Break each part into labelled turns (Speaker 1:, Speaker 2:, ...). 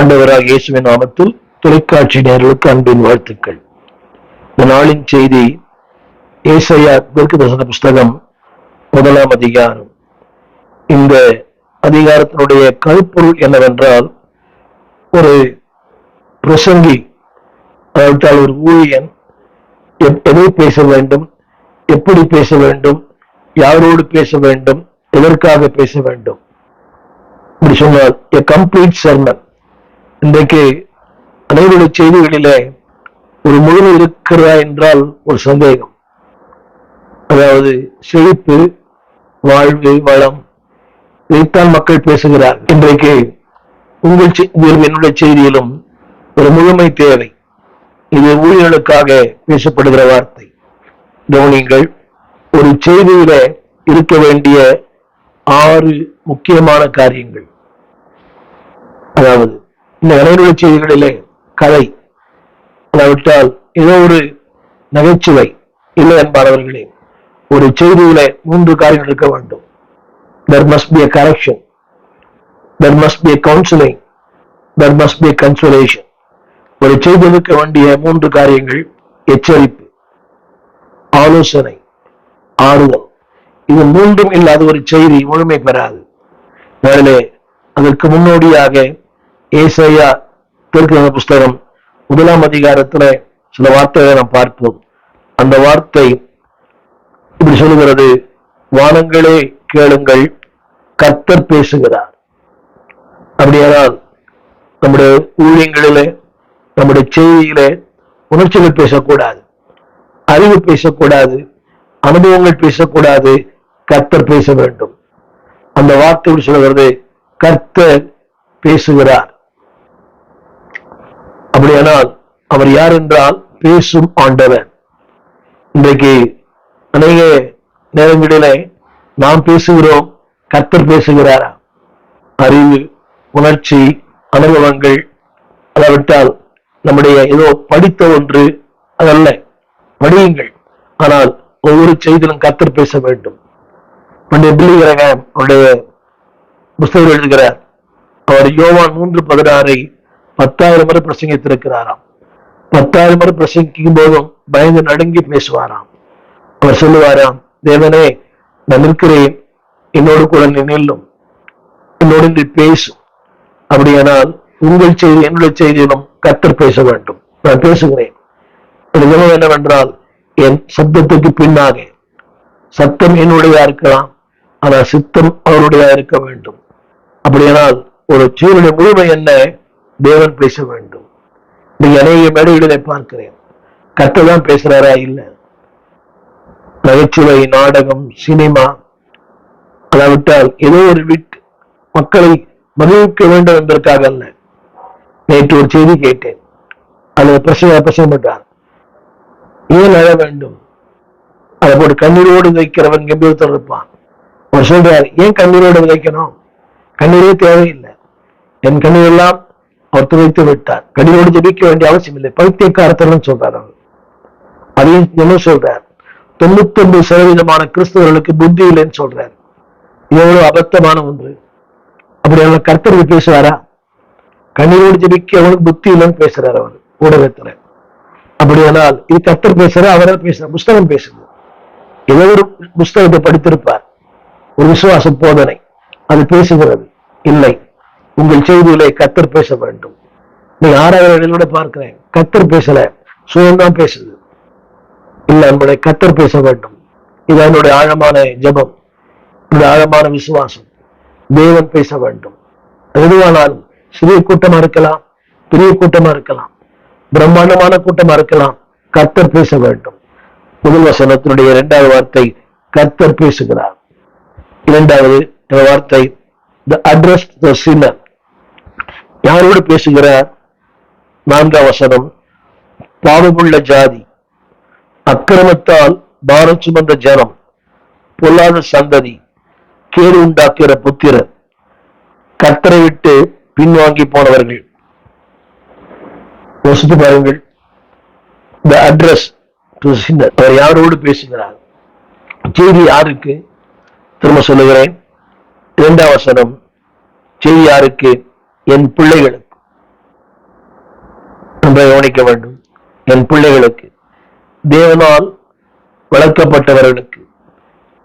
Speaker 1: ஆண்டவராக இயேசுவின் நாமத்தில் தொலைக்காட்சி நேயர்களுக்கு அன்பின் வாழ்த்துக்கள். இந்த நாளின் செய்தி ஏசாயா தீர்க்கதரிசன புஸ்தகம் 1ஆம் அதிகாரம். இந்த அதிகாரத்தினுடைய கருப்பொருள் என்னவென்றால், ஒரு பிரசங்கி, அதாவது ஒரு ஊழியன் எதை பேச வேண்டும், எப்படி பேச வேண்டும், யாரோடு பேச வேண்டும், எதற்காக பேச வேண்டும் இப்படி சொன்னால் a complete sermon. இன்றைக்கு அனைவருடைய செய்திகளிலே ஒரு முழுமை இருக்கிறதா என்றால் ஒரு சந்தேகம். அதாவது செழிப்பு, வாழ்வு, வளம், இதைத்தான் மக்கள் பேசுகிறார். இன்றைக்கு உங்கள் செய்தியிலும் என்னுடைய செய்தியிலும் ஒரு முழுமை தேவை. இது ஊழியர்களுக்காக பேசப்படுகிற வார்த்தை. கவனிங்கள், ஒரு செய்தியில இருக்க வேண்டிய 6 முக்கியமான காரியங்கள். அதாவது இந்த அனைவருடைய செய்திகளிலே கதை, அதாவிட்டால் ஏதோ ஒரு நகைச்சுவை இல்லை என்பார்களே. ஒரு செய்தியில 3 காரியங்கள் இருக்க வேண்டும். There must be a correction, there must be a counseling, there must be a consolation. ஒரு செய்தி இருக்க வேண்டிய 3 காரியங்கள்: எச்சரிப்பு, ஆலோசனை, ஆறுதல். இது 3ம் இல்லாத ஒரு செய்தி முழுமை பெறாது. அதற்கு முன்னோடியாக ஏசாயா தீர்க்கதரிசன புஸ்தகம் 1ஆம் அதிகாரத்துல சில வார்த்தைகளை நாம் பார்ப்போம். அந்த வார்த்தை இப்படி சொல்லுகிறது: வானங்களே கேளுங்கள், கர்த்தர் பேசுகிறார். அப்படியானால் நம்முடைய ஊழியங்களிலே, நம்முடைய செய்தியிலே உணர்ச்சிகள் பேசக்கூடாது, அறிவு பேசக்கூடாது, அனுபவங்கள் பேசக்கூடாது, கர்த்தர் பேச வேண்டும். அந்த வார்த்தை எப்படி சொல்லுகிறது? கர்த்தர் பேசுகிறார். அப்படியானால் அவர் யார் என்றால் பேசும் ஆண்டவர். இன்றைக்கு அநேக நேரங்களிலே நாம் பேசுகிறோம், கர்த்தர் பேசுகிறாரா? அறிவு, உணர்ச்சி, அனுபவங்கள், அதாவிட்டால் நம்முடைய ஏதோ படித்த ஒன்று, அதல்ல. படியுங்கள், ஆனால் ஒவ்வொரு செய்தியிலும் கர்த்தர் பேச வேண்டும். அவருடைய புஸ்தகம் எழுதுகிறார். அவர் யோவான் 3:16 10,000 முறை பிரசங்கித்திருக்கிறாராம். 10,000 முறை பிரசங்கிக்கும் போதும் பயந்து நடுங்கி பேசுவாராம். அவர் சொல்லுவாராம், தேவனே, நான் இருக்கிறேன், என்னோடு கூட நின்னும், என்னோடு நீ பேசும். அப்படியானால் உங்கள் செய்தி என்னுடைய செய்தியிலும் கர்த்தர் பேச வேண்டும். நான் பேசுகிறேன். என்னவென்றால், என் சப்தத்துக்கு பின்னாக, சத்தம் என்னுடையதா இருக்கலாம், ஆனால் சித்தம் அவருடையதா இருக்க வேண்டும். அப்படியானால் ஒரு சீருடைய முழுமை என்ன? தேவன் பேச வேண்டும். நீங்க அநேக மேடைகளிலே பார்க்கிறேன், கர்த்தர் தான் பேசுறாரா? இல்லை. நகைச்சுவை, நாடகம், சினிமா, அதாவிட்டால் ஏதோ ஒரு மக்களை மகிழ்விக்க வேண்டும் என்பதற்காக அல்ல. நேற்று ஒரு செய்தி கேட்டேன். அல்லது பிரசங்கப்பட்டார், ஏன் அழ வேண்டும்? அதை போட்டு கண்ணீரோடு வைக்கிறவன் கம்பீரத்தோடு இருப்பான். அவர் சொல்றார், ஏன் கண்ணீரோடு விதைக்கணும்? கண்ணீரே தேவையில்லை. என் கண்ணீரெல்லாம் அவர் துவைத்து விட்டார். கண்ணீரோடு ஜெபிக்க வேண்டிய அவசியம் இல்லை. பைத்தியக்காரத்தனம் சொல்றார் அவர். அதையும் என்ன சொல்றார்? 99% கிறிஸ்தவர்களுக்கு புத்தி இல்லைன்னு சொல்றார். எவ்வளவு அபத்தமான ஒன்று. அப்படி அவங்களை கர்த்தருக்கு பேசுவாரா? கண்ணீரோடு ஜெபிக்க அவனுக்கு புத்தி இல்லைன்னு பேசுறாரு அவர் ஊடகத்துல. அப்படியானால் இது கர்த்தர் பேசுற, அவரால் பேசுற. புஸ்தகம் பேசுது. ஏதோ ஒரு புஸ்தகத்தை படித்திருப்பார், ஒரு விசுவாச போதனை, அது பேசுகிறது. இல்லை, உங்கள் செய்தியிலே கர்த்தர் பேச வேண்டும். நீ 6வது பார்க்கிறேன், கர்த்தர் பேசல, சுயம்தான் பேசுது. இல்ல, நம்முடைய கர்த்தர் பேச வேண்டும். இது என்னுடைய ஆழமான ஜெபம், என்னுடைய ஆழமான விசுவாசம். தேவன் பேச வேண்டும். எதுவானாலும் சிறிய கூட்டமா இருக்கலாம், பெரிய கூட்டமா இருக்கலாம், பிரம்மாண்டமான கூட்டமா இருக்கலாம், கர்த்தர் பேச வேண்டும். முதல் வசனத்தினுடைய 2வது வார்த்தை, கர்த்தர் பேசுகிறார். 2வது வார்த்தை, the address the sinner. யாரோடு பேசுகிறார்? 4ஆம் வசனம், பாவமுள்ள ஜாதி, அக்கிரமத்தால் பாரம் சுமந்த ஜனம், பொல்லாத சந்ததி, கேடு உண்டாக்குகிற புத்திரர், கர்த்தரை விட்டு பின்வாங்கி போனவர்கள். யோசித்து பாருங்கள். the address to the sinner. அவர் யாரோடு பேசுகிறார்? செய்தி யாருக்கு? திரும்ப சொல்லுகிறேன், 2ஆம் வசனம், செய்தி யாருக்கு? என் பிள்ளைகளுக்கு. நன்றாக கவனிக்க வேண்டும். என் பிள்ளைகளுக்கு, தேவனால் வளர்க்கப்பட்டவர்களுக்கு,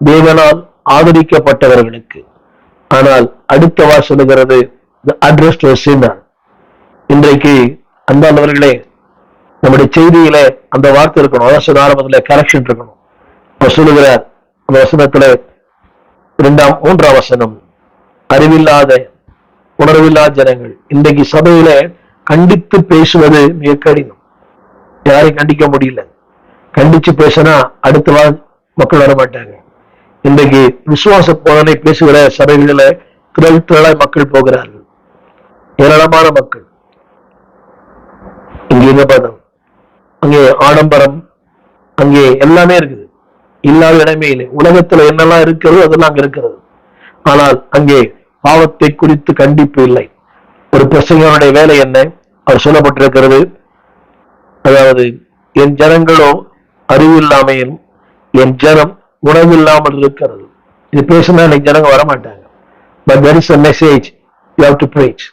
Speaker 1: தேவனால் ஆதரிக்கப்பட்டவர்களுக்கு. ஆனால் அடுத்த வார் சொல்லுகிறது அட்ரஸ் டு சின்னர். இன்றைக்கு அன்பானவர்களே, நம்முடைய செய்தியில அந்த வார்த்தை இருக்கணும். வசன ஆரம்பத்துல கரெக்ஷன் இருக்கணும். அவர் சொல்லுகிறார் அந்த வசனத்துல 2-3 வசனம், அறிவில்லாத உணர்வில்லாத ஜனங்கள். இன்றைக்கு சபையில கண்டித்து பேசுவது மிக கடினம். யாரையும் கண்டிக்க முடியல. கண்டிச்சு பேசினா அடுத்த வாரம் மக்கள் வர மாட்டாங்க. இன்றைக்கு விசுவாச போதனை பேசுகிற சபைகளில திரளாய் மக்கள் போகிறார்கள். ஏராளமான மக்கள். இங்கே என்ன பதம், அங்கே ஆடம்பரம், அங்கே எல்லாமே இருக்குது. இல்லாத இடமே இல்லை. உலகத்துல என்னெல்லாம் இருக்கிறது அதெல்லாம் அங்க இருக்கிறது. ஆனால் அங்கே பாவத்தை குறித்து கண்டிப்பு இல்லை. ஒரு பிரசங்கனுடைய வேலை என்ன? அவர் சொல்லப்பட்டிருக்கிறது, அதாவது என் ஜனங்களோ அறிவில்லாமையும் என் ஜனம் உணவில்லாமல் இருக்கிறது. இது பேசினா இன்னைக்கு ஜனங்க வரமாட்டாங்க. But there is a message you have to preach.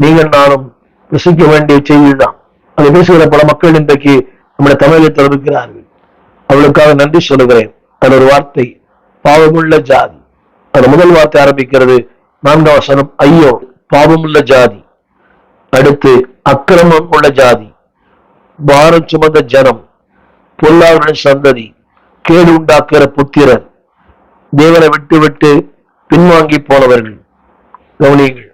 Speaker 1: நீங்கள் நானும் பிரசிக்க வேண்டிய செய்தி தான். அதை பேசுகிற பல மக்கள் இன்றைக்கு நம்முடைய தமிழகத்தில் இருக்கிறார்கள். அவளுக்காக நன்றி சொல்லுகிறேன். அது ஒரு வார்த்தை, பாவமுள்ள ஜாதி. அது முதல் வார்த்தை ஆரம்பிக்கிறது 4ஆம் வசனம், ஐயோ பாவமுள்ள ஜாதி. அடுத்து அக்கிரமம் உள்ள ஜாதி, பாரம் சுமந்த ஜனம், பொல்லாருடைய சந்ததி, கேடு உண்டாக்குற புத்திரர், தேவனை விட்டு விட்டு பின்வாங்கி போனவர்கள். கவனியுங்கள்,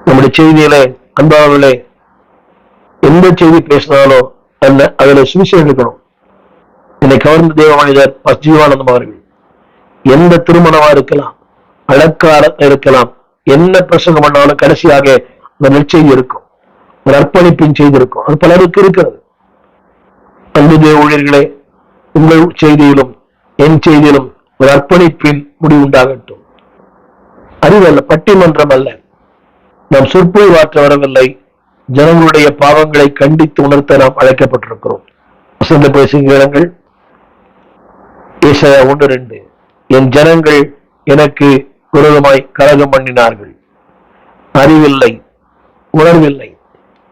Speaker 1: நம்முடைய செய்தியில அன்பாளர்களே, எந்த செய்தி பேசினாலும் அல்ல அதுல சுவிசேஷம் இருக்கணும். என்னை கவர்ந்த தேவ மனிதர் ஜீவானந்தம் அவர்கள் எந்த திருமணமா இருக்கலாம், அழக்கார இருக்கலாம், என்ன பிரசங்கம் பண்ணாலும் கடைசியாக அந்த நெற்செய்தி இருக்கும், ஒரு அர்ப்பணிப்பின் செய்தி இருக்கும். அது பலருக்கு இருக்கிறது. அன்பு தேவ ஊழியர்களே, உங்கள் செய்தியிலும் என் செய்தியிலும் ஒரு அர்ப்பணிப்பின் முடிவு உண்டாகட்டும். அறிவல்ல, பட்டிமன்றம் அல்ல. நாம் சொற்பொழிவாற்ற வரவில்லை. ஜனங்களுடைய பாவங்களை கண்டித்து உணர்த்த நாம் அழைக்கப்பட்டிருக்கிறோம். வசந்த பேசுகிற இடங்கள் ஏசாயா 1:2, என் ஜனங்கள் எனக்கு விரோதமாய் கலகம் பண்ணினார்கள். அறிவில்லை, உணர்வில்லை.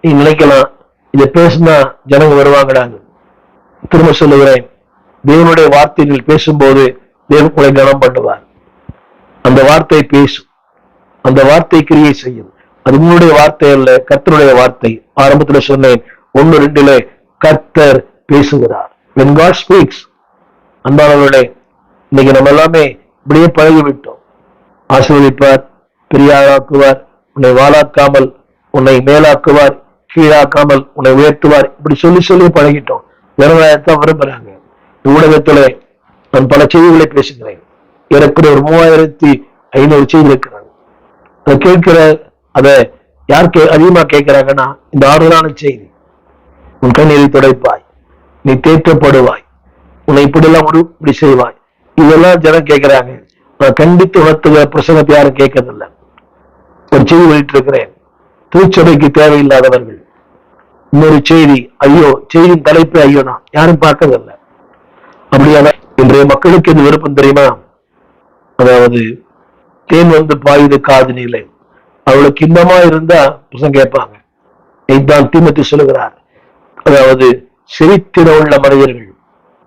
Speaker 1: நீ நினைக்கலாம் இதை பேசினா ஜனங்க வருவாங்கடாங்க. திரும்ப சொல்லுகிறேன், தேவனுடைய வார்த்தைகள் பேசும்போது தேவன் உங்களை கனம் பண்ணுவார். அந்த வார்த்தை பேசும், அந்த வார்த்தை கிரியை செய்யும். அது உங்களுடைய வார்த்தை அல்ல, கர்த்தருடைய வார்த்தை. ஆரம்பத்தில் சொன்னேன் 1:2 கர்த்தர் பேசுகிறார். When God speaks, அன்பானவர்களே, இன்னைக்கு நம்ம எல்லாமே இப்படியே பழகிவிட்டோம். ஆசீர்வதிப்பார், பெரியாராக்குவார், உன்னை வாழாக்காமல் உன்னை மேலாக்குவார், கீழாக்காமல் உன்னை உயர்த்துவார், இப்படி சொல்லி சொல்லி பழகிட்டோம். விவசாயத்தான் விரும்புறாங்க. ஊடகத்துல நான் பல செய்திகளை பேசுகிறேன். எனக்கு ஒரு 3500 செய்தி இருக்கிறாங்க. அதை கேட்கிற, அதை யார் அதிகமா கேட்கிறாங்கன்னா, இந்த ஆறுதலான செய்தி, உன் கண்ணீரை துடைப்பாய், நீ தேற்றப்படுவாய், உன்னை இப்படிலாம் இப்படி செய்வாய், இதெல்லாம் ஜனம் கேட்கிறாங்க. நான் கண்டித்து உணர்த்துகிற பிரசங்கத்தை யாரும் கேட்கறதில்லை. ஒரு செய்தி வெளியிட்டு இருக்கிறேன், திருச்சபைக்கு தேவையில்லாதவர்கள். இன்னொரு செய்தி, ஐயோ, செய்தியின் தலைப்பு ஐயோ, நான் யாரும் பார்க்கறதில்லை. அப்படியான இன்றைய மக்களுக்கு இது விருப்பம் தெரியுமா? அதாவது தேன் வந்து பாயுது காது நிலை. அவளுக்கு இன்பமா இருந்தா புருஷன் கேட்பாங்க. இதுதான் தீமோத்தேயு சொல்லுகிறார். அதாவது சிரித்திட உள்ள மனிதர்கள்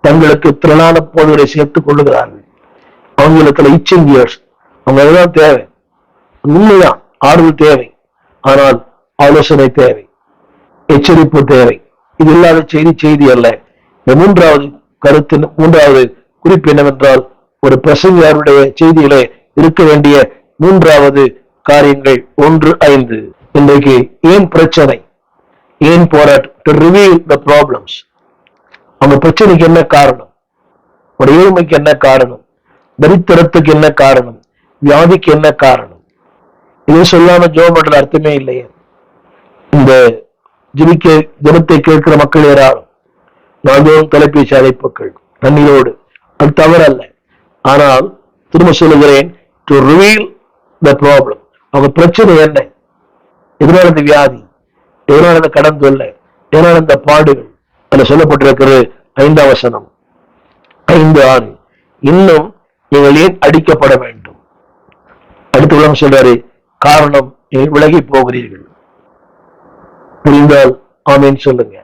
Speaker 1: தங்களுக்கு திரளான போதுகளை சேர்த்துக் கொள்ளுகிறார்கள். அவங்களுக்கு இச்சிங் இயர்ஸ், அவங்க அதுதான் தேவை. உண்மைதான், ஆறுதல் தேவை. ஆனால் ஆலோசனை தேவை, எச்சரிப்பு தேவை. இது இல்லாத செய்தி அல்ல. இந்த மூன்றாவது கருத்தின் மூன்றாவது குறிப்பு என்னவென்றால், ஒரு பிரசங்கியாருடைய செய்தியிலே இருக்க வேண்டிய மூன்றாவது காரியங்கள் 1:5. இன்றைக்கு ஏன் பிரச்சனை, ஏன் போராட்டம்? To reveal the problems. அவங்க பிரச்சனைக்கு என்ன காரணம், ஒரு ஏழ்மைக்கு என்ன காரணம், தரித்திரத்துக்கு என்ன காரணம், வியாதிக்கு என்ன காரணம்? இது சொல்லாம ஜெபம் பண்றது அர்த்தமே இல்லையே. இந்த ஜெபத்தை கேட்கிற மக்கள் ஏராளம். நாள்தோறும் தொலைபேசி அழைப்புகள் தண்ணீரோடு, அது தவறல்ல. ஆனால் திரும்ப சொல்லுகிறேன், டு ரிவீல் த ப்ராப்ளம். அவங்க பிரச்சனை என்ன, எதனால இந்த வியாதி, எதனால இந்த கடன் தொல்லை, எதனால இந்த பாடுகள்? அதுல சொல்லப்பட்டிருக்கிறது 5ஆம் வசனம் 5-6. இன்னும் நீங்கள் ஏன் அடிக்கப்பட வேண்டும்? அடுத்த உலகம் சொல்றாரு, காரணம் விலகி போகிறீர்கள். புரிந்தால் ஆமேன்னு சொல்லுங்க.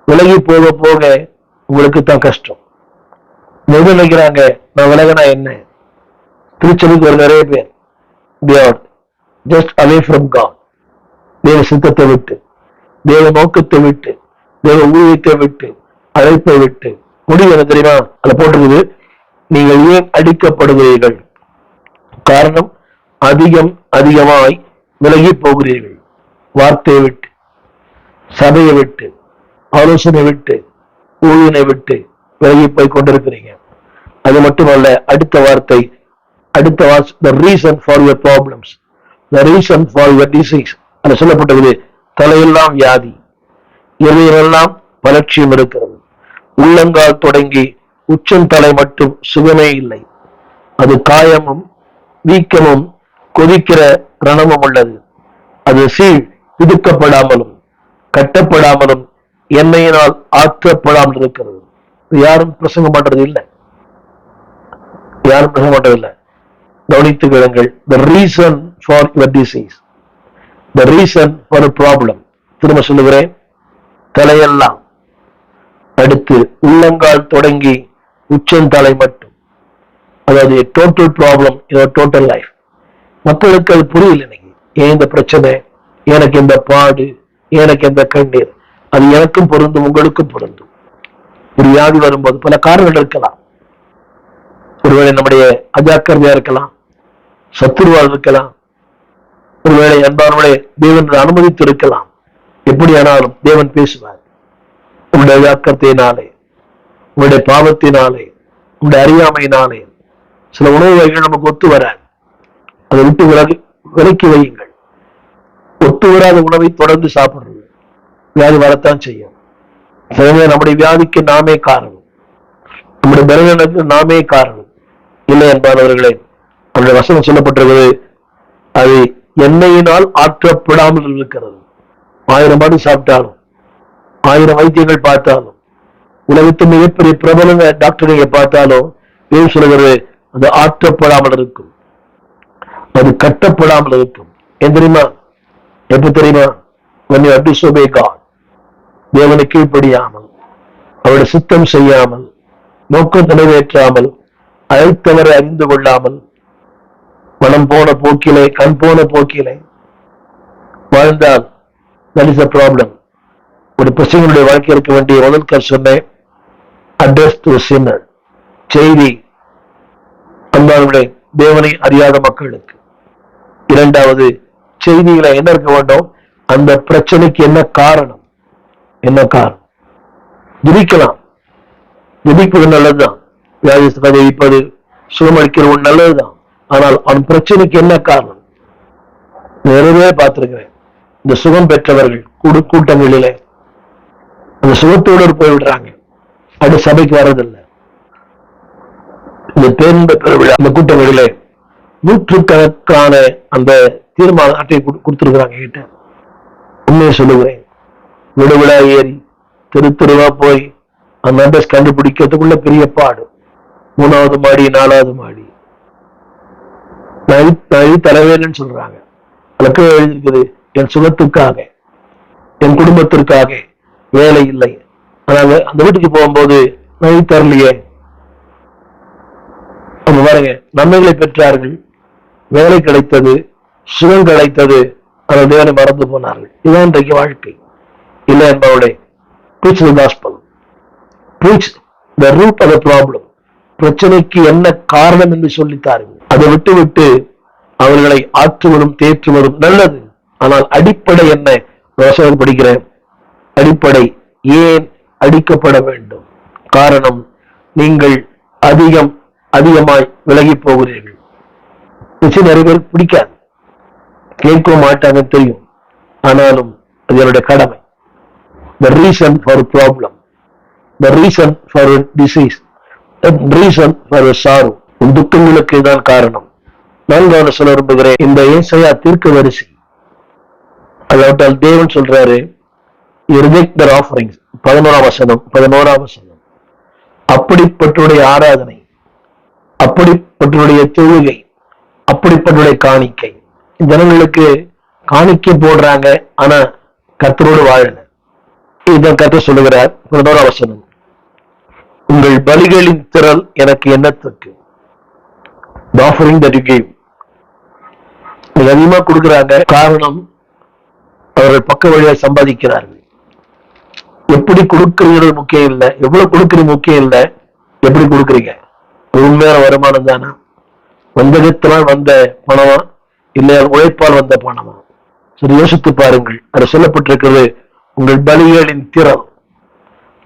Speaker 1: விலகி போக போக உங்களுக்கு தான் கஷ்டம். நினைக்கிறாங்க நான் விலகினா என்ன? திருச்செலுக்கு ஒரு நிறைய பேர் they are just away from God. தேவ சித்தத்தை விட்டு, தேவ நோக்கத்தை விட்டு, தேவ ஊழியத்தை விட்டு, அழைப்பை விட்டு. முடிவு என்ன தெரியுமா? அதை போட்டிருக்குது, நீங்கள் ஏன் அடிக்கப்படுகிறீர்கள்? காரணம், அதிகமாய் விலகி போகிறீர்கள். வார்த்தையை விட்டு, சபையை விட்டு, ஆலோசனை விட்டு, ஊழியனை விட்டு விலகி போய் கொண்டிருக்கிறீங்க. அது மட்டுமல்ல, அடுத்த வார்த்தை the reason for your problems, the reason for your disease. அது சொல்லப்பட்டது, தலையெல்லாம் வியாதி, இதயமெல்லாம் பலட்சியம் இருக்கிறது, உள்ளங்கால் தொடங்கி உச்சந்தலை மட்டும் சுகமே இல்லை, அது காயமும் வீக்கமும் கொதிக்கிற ரணமும் உள்ளது, அது சீழ் பிதுக்கப்படாமலும் கட்டப்படாமலும் எண்ணெயினால் ஆற்றப்படாமல் இருக்கிறது. யாரும் பிரசங்கம் பண்றது இல்லை, யாரும் பிரசங்கம் பண்றது இல்லை. கவனித்து கேளுங்கள். The reason for your disease, the reason for a problem. திரும்ப சொல்லுகிறேன், தலையெல்லாம், அடுத்து உள்ளங்கால் தொடங்கி உச்சந்தலை மட்டும், அதாவது total problem your total life. மக்களுக்கு அது புரியல. இன்னைக்கு ஏன் இந்த பிரச்சனை, எனக்கு இந்த பாடு, எனக்கு இந்த கண்ணீர், அது எனக்கும் பொருந்தும், உங்களுக்கும் பொருந்தும். ஒரு வியாதி வரும்போது பல காரணங்கள் இருக்கலாம். ஒருவேளை நம்முடைய அஜாக்கிரதையா இருக்கலாம், சத்துருவால் இருக்கலாம், ஒருவேளை அன்பானவர்களே தேவன் அனுமதித்து இருக்கலாம். எப்படியானாலும் தேவன் பேசுவார். உங்களுடைய அஜாக்கிரதையினாலே, உங்களுடைய பாவத்தினாலே, உங்களுடைய அறியாமையினாலே சில உணவு வகைகள் நமக்கு ஒத்து வராது. அதை விட்டு விலக்கி வையுங்கள். ஒத்து வராத உணவை தொடர்ந்து சாப்பிடுறது வியாதி வரத்தான் செய்யும். சில நம்முடைய வியாதிக்கு நாமே காரணம், நம்முடைய பலவீனத்துக்கு நாமே காரணம் இல்லை என்பானவர்களே. அவருடைய வசனம் சொல்லப்பட்டிருக்கிறது, அது எண்ணெயினால் ஆற்றப்படாமல் இருக்கிறது. 1000 மணி சாப்பிட்டாலும், 1000 வைத்தியங்கள் பார்த்தாலும், உலகத்து மிகப்பெரிய பிரபலங்க டாக்டர் நீங்க பார்த்தாலும் ஏன் சொல்லுகிறது, அது ஆற்றப்படாமல் இருக்கும், அது கட்டப்படாமல் இருக்கும். ஏன் தெரியுமா? எப்ப தெரியுமா? when you disobey God, தேவனை கீழ்ப்படியாமல், அவருடைய சித்தம் செய்யாமல், நோக்கம் நிறைவேற்றாமல், அழைத்தவரை அறிந்து கொள்ளாமல், மனம் போன போக்கிலே, கண் போன போக்கிலே வாழ்ந்தால் that is a problem. ஒரு பிரச்சனையுடைய வாழ்க்கை இருக்க வேண்டிய முதல் சொன்னேன், address to sinner. செய்தி அன்பானவர்களே தேவனை அறியாத மக்களுக்கு. இரண்டாவது, செய்தியில என்ன இருக்க வேண்டும்? அந்த பிரச்சனைக்கு என்ன காரணம், என்ன காரணம். ஜெபிக்கலாம், ஜெபிப்பது நல்லதுதான், வியாதிஸ்தரை ஜெபிப்பது, சுகமளிக்கிறது நல்லதுதான். ஆனால் அவன் பிரச்சனைக்கு என்ன காரணம்? நிறைய பார்த்திருக்கிறேன். இந்த சுகம் பெற்றவர்கள் கூட்டங்களிலே அந்த சுகத்தோடு போய்விடுறாங்க, அது சபைக்கு வர்றதில்லை. இந்த பேருந்து பெருவிழா அந்த கூட்டங்களிலே நூற்றுக்கணக்கான அந்த தீர்மான அட்டையை கொடுத்திருக்கிறாங்க கிட்ட. உண்மையை சொல்லுகிறேன், விடுவிழா ஏறி தெருவா போய் அந்த அட்ரஸ் கண்டுபிடிக்கிறதுக்குள்ள பெரிய பாடு. 3வது மாடி, 4வது மாடி, தலைவேன்னு சொல்றாங்க. அதுக்கு எழுதிருக்குது, என் சுகத்துக்காக, என் குடும்பத்திற்காக வேலை இல்லை, ஆனா அந்த வீட்டுக்கு போகும்போது நகை தரலையே. அவங்க பாருங்க, நன்மைகளை பெற்றார்கள், வேலை கிடைத்தது, சுகம் கிடைத்தது, அந்த தேவனை மறந்து போனார்கள். இதுதான் இன்றைக்கு வாழ்க்கை இல்லை என்பவருடைய. preach the gospel, preach the root of the problem. பிரச்சனைக்கு என்ன காரணம் என்று சொல்லித்தார்கள். அதை விட்டு விட்டு அவர்களை ஆற்றுவதும் தேற்றுவதும் நல்லது. ஆனால் அடிப்படை என்ன? வசனம் படிக்கிறேன், அடிப்படை ஏன் அடிக்கப்பட வேண்டும்? காரணம், நீங்கள் அதிகமாய் விலகி போகிறீர்கள். நிறைய பேர் பிடிக்காது, கேட்கவும் மாட்டாங்கன்னு தெரியும், ஆனாலும் அது என்னுடைய கடமை. The reason for a problem, the reason for a disease, the reason for a sorrow. உன் துக்கங்களுக்கு தான் காரணம். நான் சொல்ல விரும்புகிறேன், இந்த ஏசாயா தீர்க்கதரிசி, அதாவது தேவன் சொல்றாரு, you reject their offerings. 11ஆம் வசனம். அப்படிப்பட்டவருடைய ஆராதனை, அப்படிப்பட்டவருடைய தொழுகை, அப்படிப்பட்டவருடைய காணிக்கை. ஜனங்களுக்கு காணிக்கை போடுறாங்க, ஆனா கர்த்தரோடு வாழல. இதுதான் கர்த்தர் சொல்லுகிறார். 11ஆம் வசனம், உங்கள் பலிகளின் திரள் எனக்கு என்னத்துக்கு? The offering that you gave. அதிகமா கொடுக்கிறாங்க. காரணம், அவர்கள் பக்க வழியாக சம்பாதிக்கிறார்கள். எப்படி கொடுக்கிறது முக்கியம் இல்லை, எவ்வளவு கொடுக்கறது முக்கியம் இல்லை, எப்படி கொடுக்குறீங்க. உண்மையான வருமானம் தானா? வந்தகத்தினால் வந்த பணமா, இல்லை உழைப்பால் வந்த பணமா? சரி, யோசித்து பாருங்கள். அது சொல்லப்பட்டிருக்கிறது, உங்கள் பலிகளின் திறன்.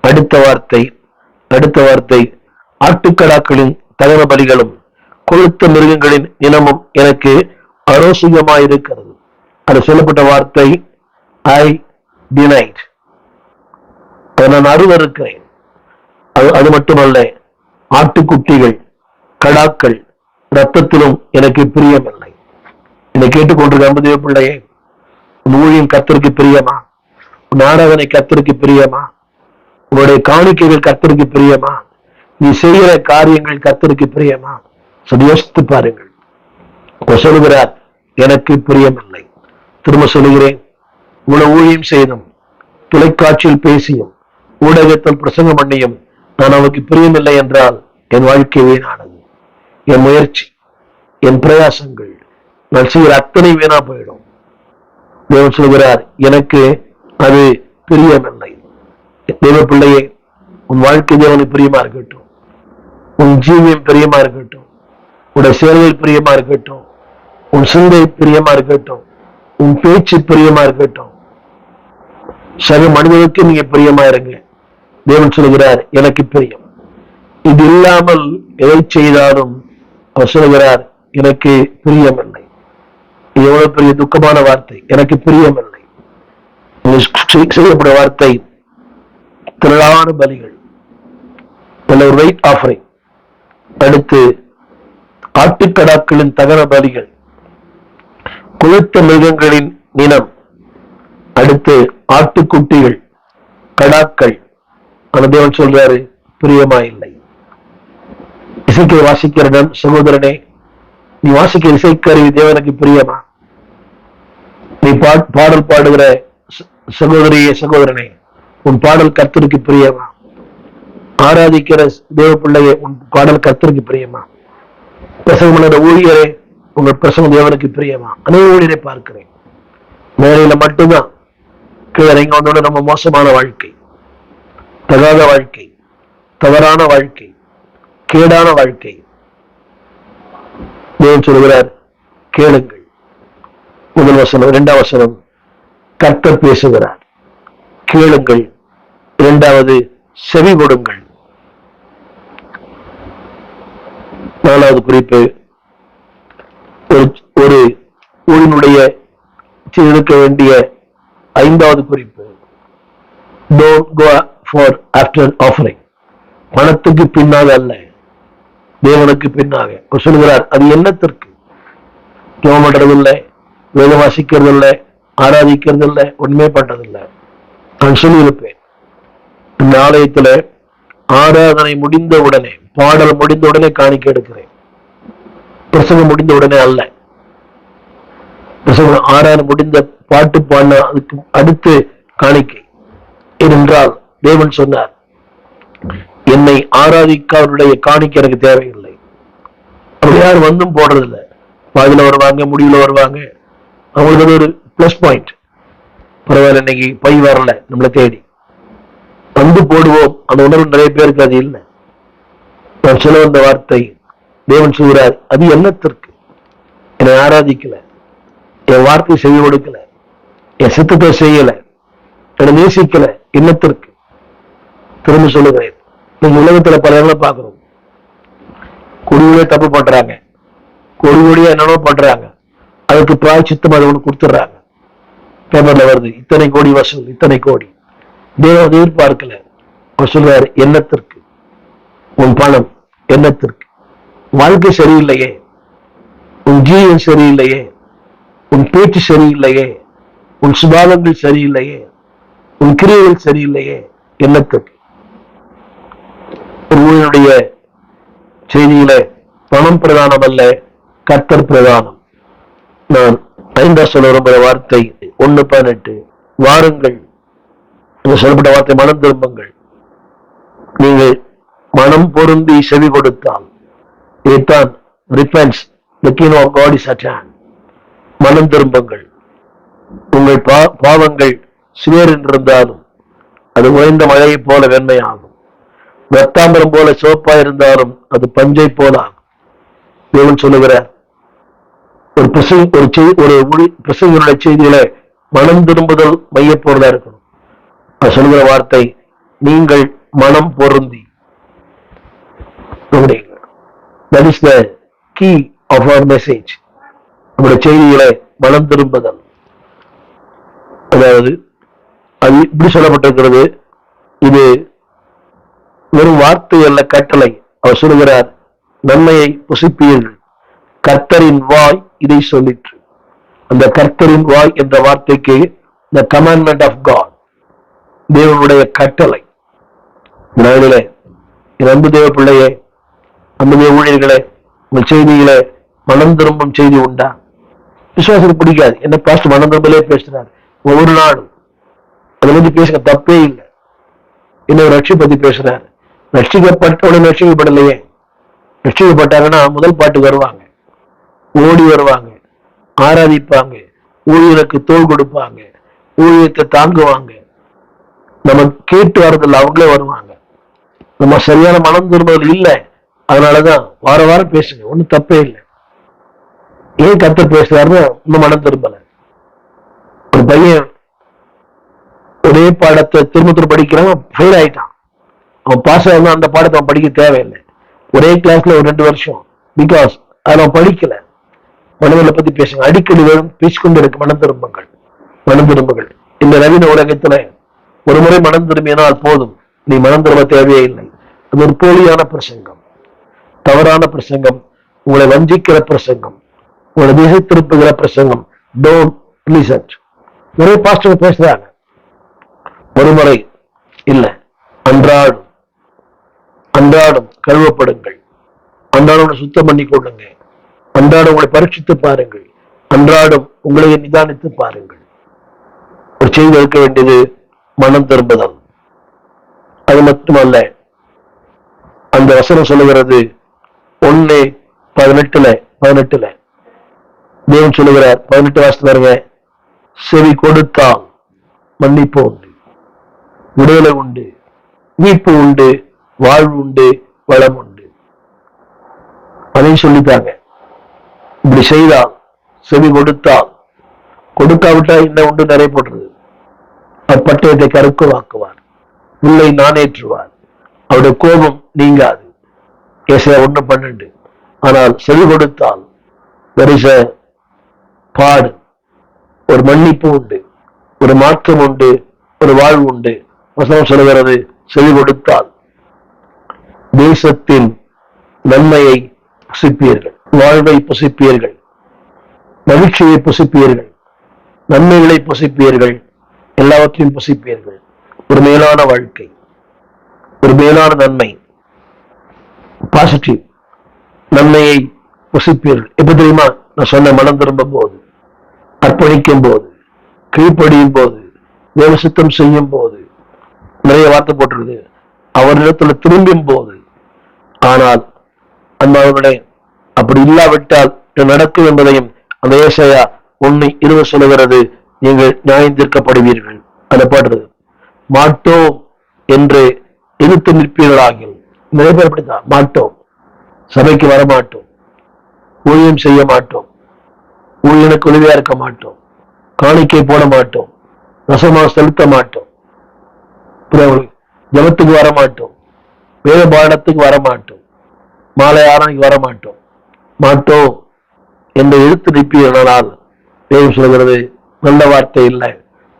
Speaker 1: அடுத்த வார்த்தை, ஆட்டுக்கடாக்களின் தகன பலிகளும் கொழுத்த மிருகங்களின் இனமும் எனக்கு அரோசிகமாயிருக்கிறது. அது சொல்லப்பட்ட வார்த்தை ஐ டினைட். நான் அருவருக்கிறேன். அது மட்டுமல்ல, ஆட்டுக்குட்டிகள் கடாக்கள் ரத்தத்திலும் எனக்கு பிரியமில்லை. என்னை கேட்டுக்கொண்டிருக்க அன்பு பிள்ளையே, உன் ஊழியம் கர்த்தருக்கு பிரியமா? உன் ஆராதனை கர்த்தருக்கு பிரியமா? உன்னுடைய காணிக்கைகள் கர்த்தருக்கு பிரியமா? நீ செய்கிற காரியங்கள் கர்த்தருக்கு பிரியமா? யோசித்து பாருங்கள். சொல்லுகிறார், எனக்கு பிரியமில்லை. திரும்ப சொல்லுகிறேன், உன ஊழியம் செய்தும் தொலைக்காட்சியில் பேசியும் ஊடகத்தில் பிரசங்கம் பண்ணியும் நான் அவனுக்கு பிரியமில்லை என்றால் என் வாழ்க்கை வீணானது. என் முயற்சி, என் பிரயாசங்கள், நான் செய்கிற அத்தனை வீணா போயிடும். தேவன் சொல்கிறார், எனக்கு அது பிரியமில்லை. தேவ பிள்ளையே, உன் வாழ்க்கை தேவனுக்கு பிரியமா இருக்கட்டும். உன் ஜீவியம் பிரியமா இருக்கட்டும். உடைய செயல்கள் பிரியமா இருக்கட்டும். உன் சிந்தை பிரியமா இருக்கட்டும். உன் பேச்சு பிரியமா இருக்கட்டும். சக மனிதனுக்கு நீங்க பிரியமா இருங்க. தேவன் சொல்கிறார், எனக்கு பிரியம். இது இல்லாமல் எதை செய்தாலும் அவர் சொல்கிறார், எனக்கு பிரியமில்லை. இது எவ்வளவு பெரிய துக்கமான வார்த்தை. எனக்கு பிரியமில்லை செய்யப்பட்ட வார்த்தை. திரளான பலிகள், ஒரு வெயிட் ஆஃபரிங். அடுத்து ஆட்டுக்கடாக்களின் தகன பலிகள், கொழுத்த மிருகங்களின் இனம். அடுத்து ஆட்டுக்குட்டிகள் கடாக்கள். ஆனா தேவன் சொல்றாரு, பிரியமா இல்லை. இசைக்கை வாசிக்கிற சகோதரனே, நீ வாசிக்கிற இசைக்கருவி தேவனுக்கு பிரியமா? நீ பாடல் பாடுகிற சகோதரியே சகோதரனே, உன் பாடல் கர்த்தருக்கு பிரியமா? ஆராதிக்கிற தேவ பிள்ளையே, உன் பாடல் கர்த்தருக்கு பிரியமா? பிரசங்க ஊழியரே, உங்கள் பிரசங்கம் தேவனுக்கு பிரியமா? அநேக ஊழியரை பார்க்கிறேன். மேலையில மட்டும்தான், கீழே இறங்க வந்தோட நம்ம மோசமான வாழ்க்கை, தகாத வாழ்க்கை, தவறான வாழ்க்கை, கேடான வாழ்க்கை. தேவன் சொல்கிறார், கேளுங்கள். முதல் வசனம். 2ஆம் வசனம், கர்த்தர் பேசுகிறார், கேளுங்கள். 2வது, செவி கொடுங்கள். 4வது குறிப்பு, ஒரு ஊழினுடைய எடுக்க வேண்டிய 5வது குறிப்பு, don't go for after offering. பணத்துக்கு பின்னாக அல்ல, தேவனுக்கு பின்னாக. சொல்லுகிறார், அது என்னத்திற்கு? ஜெபம் பண்றதில்லை, வேதம் வாசிக்கிறது இல்லை, ஆராதிக்கிறது இல்லை, உண்மை பண்றதில்லை. நான் சொல்லியிருப்பேன், இந்த ஆலயத்துல ஆராதனை முடிந்த உடனே, பாடல் முடிந்த உடனே காணிக்கை எடுக்கிறேன். பிரசங்கம் முடிந்த உடனே அல்ல. பிரசங்கம் ஆராதனை முடிந்த பாட்டு பாடின அதுக்கு அடுத்து காணிக்கை. ஏனென்றால் தேவன் சொன்னார், என்னை ஆராதிக்காதவருடைய காணிக்கை எனக்கு தேவையில்லை. அப்படி யாரும் வந்தும் போடுறதில்லை. பாதியில வருவாங்க, முடிவுல வருவாங்க. அவங்களுக்கு ஒரு பிளஸ் பாயிண்ட். பரவாயில்ல, இன்னைக்கு பை வரல, நம்மளை தேடி வந்து போடுவோம். அந்த உணர்வு நிறைய பேருக்கு அது இல்லை. நான் சொல்ல வந்த வார்த்தை, தேவன் சொல்கிறார், அது என்னத்திற்கு? என்னை ஆராதிக்கல, என் வார்த்தை செய்ய கொடுக்கல, என் சித்தத்தை செய்யல, என்னை நேசிக்கல, என்னத்திற்கு? திரும்ப சொல்லுகிறேன், நீங்க உலகத்துல பல இடங்களை பார்க்கிறோம். கொடியே தப்பு பண்றாங்க, கொடியா என்னென்னோ பண்றாங்க. அதுக்கு பிராயச்சித்தம் அதை ஒண்ணு கொடுத்துடுறாங்க. பேப்பர்ல வருது, இத்தனை கோடி வசூல், இத்தனை கோடி. தேவன் எதிர்பார்க்கல. அவர் சொல்றாரு, என்னத்திற்கு? உன் பணம் என்னத்திற்கு? வாழ்க்கை சரியில்லையே, உன் ஜீவன் சரியில்லையே, உன் பேச்சு சரியில்லையே, உன் சுபாவங்கள் சரியில்லையே, உன் கிரியைகள் சரியில்லையே, என்னத்திற்கு? உன்னுடைய செய்தியில பணம் பிரதானம் அல்ல, கர்த்தர் பிரதானம். நான் 5 சொல்ல விரும்புகிற வார்த்தை 1:18. வாருங்கள் என்று சொல்லப்பட்ட வார்த்தை மனம் திரும்புங்கள். நீங்கள் மனம் பொருந்தி செவி கொடுத்தால் இதைத்தான் repents, the kingdom of God is at hand. மனம் திரும்புங்கள். உங்கள் பாவங்கள் சிவேர் என்றிருந்தாலும் அது உறைந்த மழையை போல வெண்மையாகும். ரத்தாம்பரம் போல சிவப்பா இருந்தாலும் அது பஞ்சை போல ஆகும். தேவன் சொல்லுகிறார், ஒரு பிரசங்கருடைய செய்தியில மனம் திரும்புதல் மையப்பொருளா இருக்கணும். அது சொல்லுகிற வார்த்தை, நீங்கள் மனம் பொருந்தி. That is the key of our message. நம்முடைய செய்திகளை மனம் திரும்புதல். அதாவது அது இப்படி சொல்லப்பட்டிருக்கிறது, இது வெறும் வார்த்தை அல்ல, கட்டளை. அவர் சொல்லுகிறார், நன்மையை புசிப்பீர்கள், கர்த்தரின் வாய் இதை சொல்லிற்று. அந்த கர்த்தரின் வாய் என்ற வார்த்தைக்கு the commandment of God, தேவனுடைய கட்டளை. நாளிலே அன்பு தேவ பிள்ளையே, அன்புடைய ஊழியர்களே, உங்கள் செய்திகளை மனம் திரும்பும் செய்தி உண்டா? விசுவாசத்துக்கு பிடிக்காது. என்ன பாஸ்ட் மனம் திரும்பலே பேசுறாரு ஒவ்வொரு நாளும், அதை பத்தி பேசுங்க, தப்பே இல்லை. இன்னொரு ரட்சி பத்தி பேசுறாரு. ரட்சிக்கப்பட்டவுடன் ரட்சிக்கப்படலையே. ரட்சிக்கப்பட்டாங்கன்னா முதல் பாட்டுக்கு வருவாங்க, ஓடி வருவாங்க, ஆராதிப்பாங்க, ஊழியருக்கு தோல் கொடுப்பாங்க, ஊழியத்தை தாங்குவாங்க. நம்ம கேட்டு வர்றதில்ல, அவங்களே வருவாங்க. நம்ம சரியான மனம் திரும்புதல் இல்லை. அதனாலதான் வார வாரம் பேசுங்க, ஒன்னும் தப்பே இல்லை. ஏன் கர்த்தர் பேசுறாருன்னு இன்னும் மனம் திரும்பல. ஒரு பையன் ஒரே பாடத்தை திரும்ப திரும்ப படிக்கிறான், ஃபெயில் ஆயிட்டான். அவன் பாஸ் ஆகணும், அந்த பாடத்தை அவன் படிக்க தேவையில்லை. ஒரே கிளாஸ்ல ஒரு 2 வருஷம், பிகாஸ் அதை அவன் படிக்கல. மனதை பத்தி பேசுங்க, அடிக்கடி பேசிக்கொண்டு இருக்கு. மனம் திரும்புங்கள், மனம் திரும்புங்கள். இந்த நவீன உலகத்துல ஒரு முறை மனம் திரும்பினால் போதும், நீ மனம் திரும்ப தேவையே இல்லை. அது ஒரு போலியான பிரசங்கம், தவறான பிரசங்கம், உங்களை வஞ்சிக்கிற பிரசங்கம், உங்களை திசை திருப்புகிற பிரசங்கம். Don't listen. நிறைய பாஸ்டர் பேசுறாங்க, ஒரு முறை இல்ல, அன்றாடம் அன்றாடம் கழுவப்படுங்கள், அன்றாடம் சுத்தம் பண்ணி கொள்ளுங்க, அன்றாடம் உங்களை பரீட்சித்து பாருங்கள், அன்றாடம் உங்களை நிதானித்து பாருங்கள். ஒரு செய்தி இருக்க வேண்டியது மனம் திரும்புதல். அது மட்டுமல்ல, அந்த வசனம் சொல்லுகிறது 1:18 தேவன் சொல்லுகிறார், 18 வருஷத்துல இருங்க, செவி கொடுத்தால் மன்னிப்பு உண்டு, விடுதலை உண்டு, மீட்பு உண்டு, வாழ்வு உண்டு, வளம் உண்டு. அதையும் சொல்லித்தாங்க. இப்படி செய்தால், செவி கொடுத்தால், கொடுக்காவிட்டா என்ன உண்டு? நிறைய போட்டுறது. பட்டயத்தை கருக்கவாக்குவார், உள்ளை நானேற்றுவார், அவருடைய கோபம் நீங்காது. ஏசாயா 1:12. ஆனால் செவி கொடுத்தால் பாடு, ஒரு மன்னிப்பு உண்டு, ஒரு மாற்றம் உண்டு, ஒரு வாழ்வு உண்டு. வசனம் சொல்லுகிறது, செவி கொடுத்தால் தேசத்தின் நன்மையை புசிப்பீர்கள், வாழ்வை புசிப்பீர்கள், மகிழ்ச்சியை புசிப்பீர்கள், நன்மைகளை புசிப்பீர்கள், எல்லாவற்றையும் புசிப்பீர்கள். ஒரு மேலான வாழ்க்கை, ஒரு மேலான நன்மை, பாசிட்டிவ் நன்மையை புசிப்பீர்கள். எப்ப தெரியுமா? நான் சொன்ன மனம் திரும்பும் போது, அர்ப்பணிக்கும் போது, கீழ்ப்படியும் போது, தேவ சித்தம் செய்யும் போது. நிறைய வார்த்தை போட்டுருது, அவரிடத்துல திரும்பும் போது. ஆனால் அன்பானவர்களே, அப்படி இல்லாவிட்டால் நடக்கும் என்பதையும் அந்த ஏசாயா 1:20 சொல்லுகிறது, நீங்கள் நியாயம் தீர்க்கப்படுவீர்கள். அதை பாடுறது, மாட்டோம் என்று எதிர்த்து நிற்பீர்களாகில். நிறைய பேர் அப்படித்தான், மாட்டோம், சபைக்கு வரமாட்டோம், ஊழியம் செய்ய மாட்டோம், ஊழியனுக்கு உதவியா இருக்க மாட்டோம், காணிக்கை போட மாட்டோம், ரசமா செலுத்த மாட்டோம், ஜபத்துக்கு வரமாட்டோம், வேத பாடத்துக்கு வரமாட்டோம், மாலை ஆராய்க்கு வரமாட்டோம், மாட்டோம் என்று எழுத்து நிற்பீர்களானால் தேவன் சொல்கிறது, நல்ல வார்த்தை இல்லை,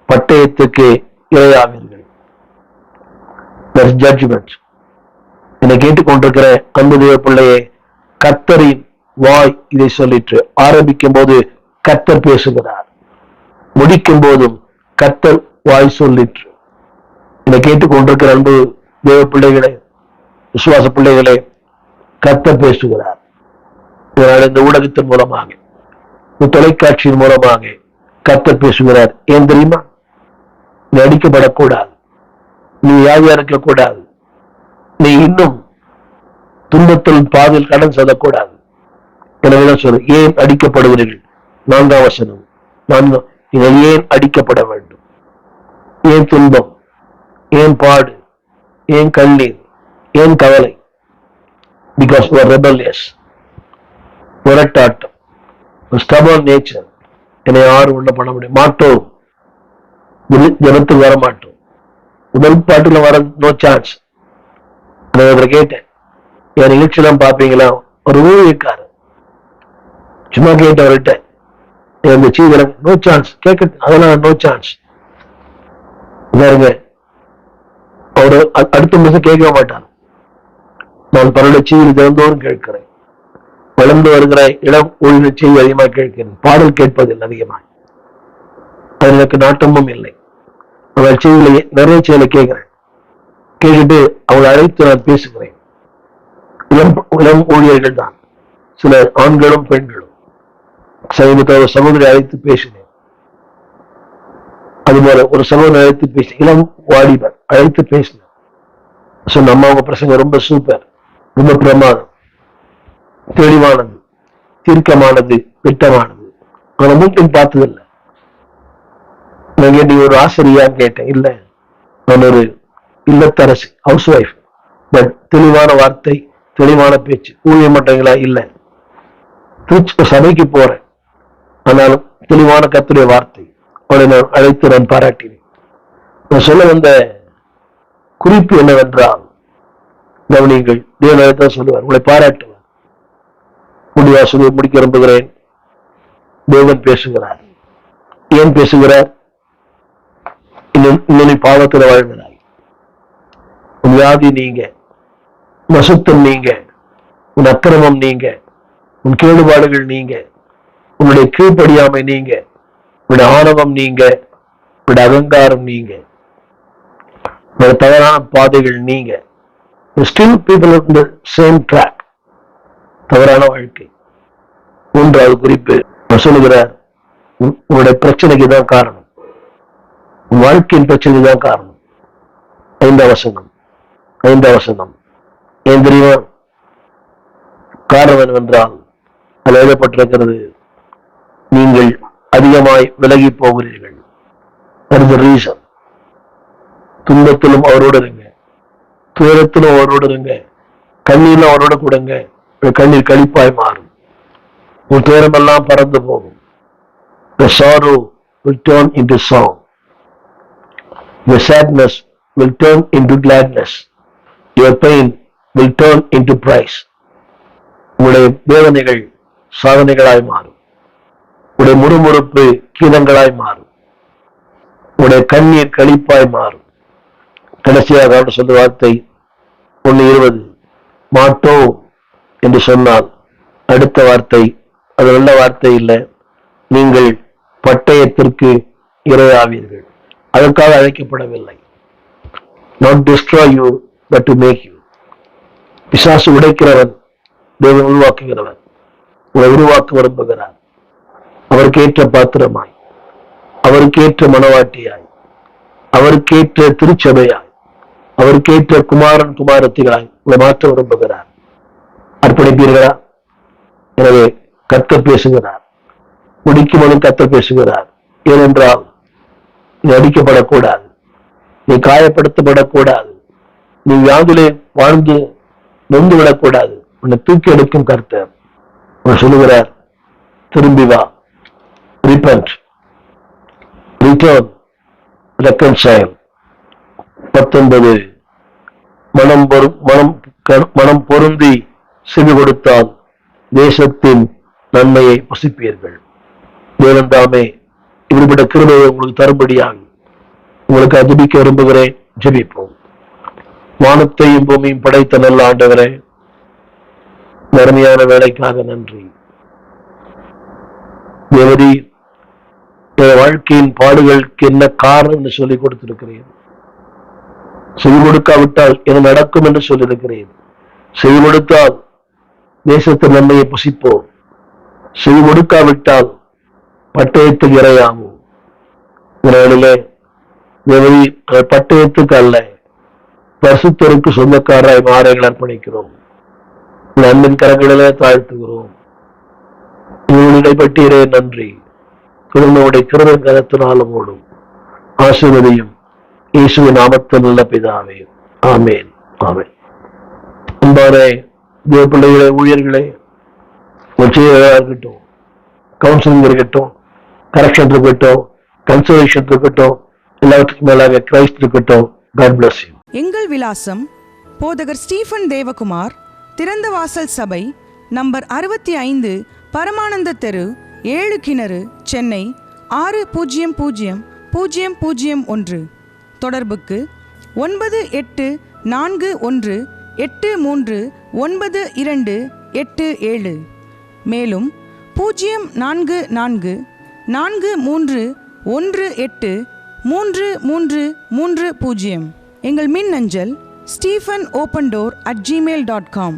Speaker 1: பட்டயத்துக்கு இரையாவீர்கள். ஜட்ஜ்மெண்ட். என்னை கேட்டுக்கொண்டிருக்கிற அன்பு தேவ பிள்ளையே, கர்த்தரின் வாய் இதை சொல்லிற்று. ஆரம்பிக்கும் போது கர்த்தர் பேசுகிறார், முடிக்கும் போதும் கர்த்தர் வாய் சொல்லிற்று. என்னை கேட்டுக்கொண்டிருக்கிற அன்பு தேவ பிள்ளைகளே, விசுவாச பிள்ளைகளே, கர்த்தர் பேசுகிறார். இதனால் இந்த ஊடகத்தின் மூலமாக, இந்த தொலைக்காட்சியின் மூலமாக கர்த்தர் பேசுகிறார். ஏன் தெரியுமா? நீ அடிக்கப்படக்கூடாது, நீ வியாதியா இருக்கக்கூடாது, நீ இன்னும் துன்பத்தில் பாதையில் கடன் செல்லக்கூடாது. எனவே சொல்லு, ஏன் அடிக்கப்படுகிறீர்கள்? 4ஆம் வசனம். நீங்கள் ஏன் அடிக்கப்பட வேண்டும்? ஏன் துன்பம்? ஏன் பாடு? ஏன் கண்ணீர்? ஏன் கவலை? Because you are rebellious. முரட்டாட்டம், ஸ்டபர்ன் நேச்சர். என்னை யாரும் ஒண்ணு பண்ண முடியும் மாட்டோம், ஜனத்துக்கு வர மாட்டோம். முதல் பாட்டுல வர நோ சான்ஸ். நான் கேட்டேன், என் நிகழ்ச்சியெல்லாம் பார்ப்பீங்களா? ஒரு ஊழியக்காரர் சும்மா கேட்டவர்கிட்ட, இந்த செய்தி நோ சான்ஸ் கேட்க, அதெல்லாம் நோ சான்ஸ் பாருங்க. அவரு அடுத்த நிமிஷம் கேட்க மாட்டார். நான் பல செய்தி தினந்தோறும் கேட்கிறேன். வளர்ந்து வருகிற இளம் ஊழியர் செய்தி அதிகமாக கேட்கிறேன். பாடல் கேட்பதில்லை அதிகமாக. அது எனக்கு நாட்டமும் இல்லை. அவள் செய்தியில நிறைய செய்தியில கேட்கிறேன். கேட்டுட்டு அவளை அழைத்து நான் பேசுகிறேன். இளம் ஊழியர்கள் தான், சில ஆண்களும் பெண்களும். சமீபத்தில் ஒரு சகோதரி அழைத்து பேசினேன். அதுபோல ஒரு சகோதரி அழைத்து பேசி, இளம் வாலிபர் அழைத்து பேசினேன். சொன்ன அம்மா, உங்க பிரசங்க ரொம்ப சூப்பர், ரொம்ப பிரமாதம், தெளிவானது, தீர்க்கமானது, திட்டமானது. அவனை மூட்டையும் பார்த்ததில்லை. நான் கேட்டு ஒரு ஆசிரியான்னு கேட்டேன். இல்ல, நான் ஒரு இல்லத்தரசி, ஹவுஸ் ஒய்ஃப். பட் தெளிவான வார்த்தை, தெளிவான பேச்சு. ஊழிய மாட்டீங்களா? இல்ல, திருச்சி சபைக்கு போறேன், ஆனாலும் தெளிவான கர்த்தருடைய வார்த்தை. அவளை நான் அழைத்து நான் பாராட்டினேன். நான் சொல்ல வந்த குறிப்பு என்னவென்றால், கவனியுங்கள், தேவன் சொல்லுவார், உங்களை பாராட்டுவார். முடிக்க விரும்புகிறேன். தேவன் பேசுகிறார். ஏன் பேசுகிறார்? இன்னொரு பாவத்தில் வாழ்கிறாய், உன் வியாதி நீங்க, மசுத்தம் நீங்க, உன் அக்கிரமம் நீங்க, உன் கேடுபாடுகள் நீங்க, உன்னுடைய கீழ்ப்படியாமை நீங்க, உன்னுடைய ஆணவம் நீங்க, உன்னுடைய அகங்காரம் நீங்க, உன்னுடைய தவறான பாதைகள் நீங்க. Still people in the same track. தவறான வாழ்க்கை. மூன்றாவது குறிப்பு சொல்லுகிறார், உன்னுடைய பிரச்சனைக்கு தான் காரணம், உன் வாழ்க்கையின் பிரச்சனைக்கு தான் காரணம். 5ஆம் வசனம். ஏன் தெரியுமா? காரணம் என்னவென்றால், அது எழுதப்பட்டிருக்கிறது, நீங்கள் அதிகமாய் விலகி போகிறீர்கள். ரீசன். துன்பத்திலும் அவரோடு இருங்க, துயரத்திலும் அவரோடு இருங்க, கண்ணீரிலும் அவரோட கூடங்க. கண்ணீர் கழிப்பாய் மாறும், உன் துயரம் எல்லாம் பறந்து போகும். The sorrow will turn into song. The sadness will turn into gladness. Your pain will turn into praise. உங்களுடைய வேதனைகள் சாதனைகளாய் மாறும். உங்களுடைய முறுமுறுப்பு கீதங்களாய் மாறும். உங்களுடைய கண்ணீர் கழிப்பாய் மாறும். கடைசியாக அவர் சொல்ற வார்த்தை 1:20, மாட்டோம் என்று சொன்னால் அடுத்த வார்த்தை, அது நல்ல வார்த்தை இல்லை, நீங்கள் பட்டயத்திற்கு இரையாவீர்கள். அதற்காக அழைக்கப்படவில்லை. Not destroy you, but to make you. பிசாசு உடைக்கிறவன், தேவன் உருவாக்குகிறவன். உங்களை உருவாக்க விரும்புகிறார். அவருக்கேற்ற பாத்திரமாய், அவருக்கேற்ற மனவாட்டியாய், அவருக்கேற்ற திருச்சபையாய், அவருக்கேற்ற குமாரன் குமாரத்திகளாய் உங்களை மாற்ற விரும்புகிறார். அர்ப்பணிப்பீர்களா? எனவே கர்த்தர் பேசுகிறார். முடிக்கும்போது கர்த்தர் பேசுகிறார். ஏனென்றால் நீ அடிக்கப்படக்கூடாது, நீ காயப்படுத்தப்படக்கூடாது, நீ வியாதிலே வாழ்ந்து நொந்து விடக்கூடாது. உன்னை தூக்கி எடுக்கும் கர்த்தர் சொல்லுகிறார், திரும்பி வா, repent, return, reconcile. 19, மனம் பொருந்தி செவி கொடுத்தால் தேசத்தின் நன்மையை புசிப்பீர்கள். தேவன் தாமே இப்படிப்பட்ட கிருபையை உங்களுக்கு தரும்படியாக உங்களுக்கு அதிபிக்க விரும்புகிறேன். ஜெபிப்போம். வானத்தையும் பூமியும் படைத்த நல்ல ஆண்டவரே, நேர்மையான வேலைக்காக நன்றி. தேவதி, வாழ்க்கையின் பாடுகளுக்கு என்ன காரணம் என்று சொல்லிக் கொடுத்திருக்கிறேன். செய்து கொடுக்காவிட்டால் என்ன நடக்கும் என்று சொல்லியிருக்கிறேன். செய்து கொடுத்தால் தேசத்தின் நன்மையை புசிப்போம், செய்து கொடுக்காவிட்டால் பட்டயத்துக்கு இரையாகும். இதனாலே பட்டயத்துக்கு அல்ல, பரிசுத்தருக்கு சொந்தக்காரராய் மாற எங்களை அர்ப்பணிக்கிறோம். அன்பின் கரங்களிலே தாழ்த்துகிறோம். இடைப்பட்டீரே நன்றி. திருமணமுடைய கிருபை கரத்தினாலும் ஓடும் ஆசீர்வதியும் இயேசுவின் நாமத்தில் நல்ல பிதாவே, ஆமேன், ஆமேன். அன்பான தேவ பிள்ளைகளே, ஊழியர்களே, இருக்கட்டும், கவுன்சிலிங் இருக்கட்டும், கரெக்ஷன் இருக்கட்டும், கன்சர்வேஷன் இருக்கட்டும், எல்லாத்துக்கும் மேலாக கிரைஸ்ட் இருக்கட்டும். God bless you.
Speaker 2: எங்கள் விலாசம் போதகர் ஸ்டீஃபன் தேவகுமார், திறந்த வாசல் சபை, நம்பர் 65, பரமானந்த தெரு, 7 கிணறு, சென்னை 600001. தொடர்புக்கு 9841839287. மேலும் 0444183330. எங்கள் மின்னஞ்சல் stephenopendor@gmail.com.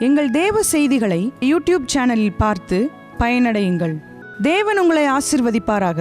Speaker 2: எங்கள் தேவ செய்திகளை யூடியூப் சேனலில் பார்த்து பயனடையுங்கள். தேவன் உங்களை ஆசீர்வதிப்பாராக.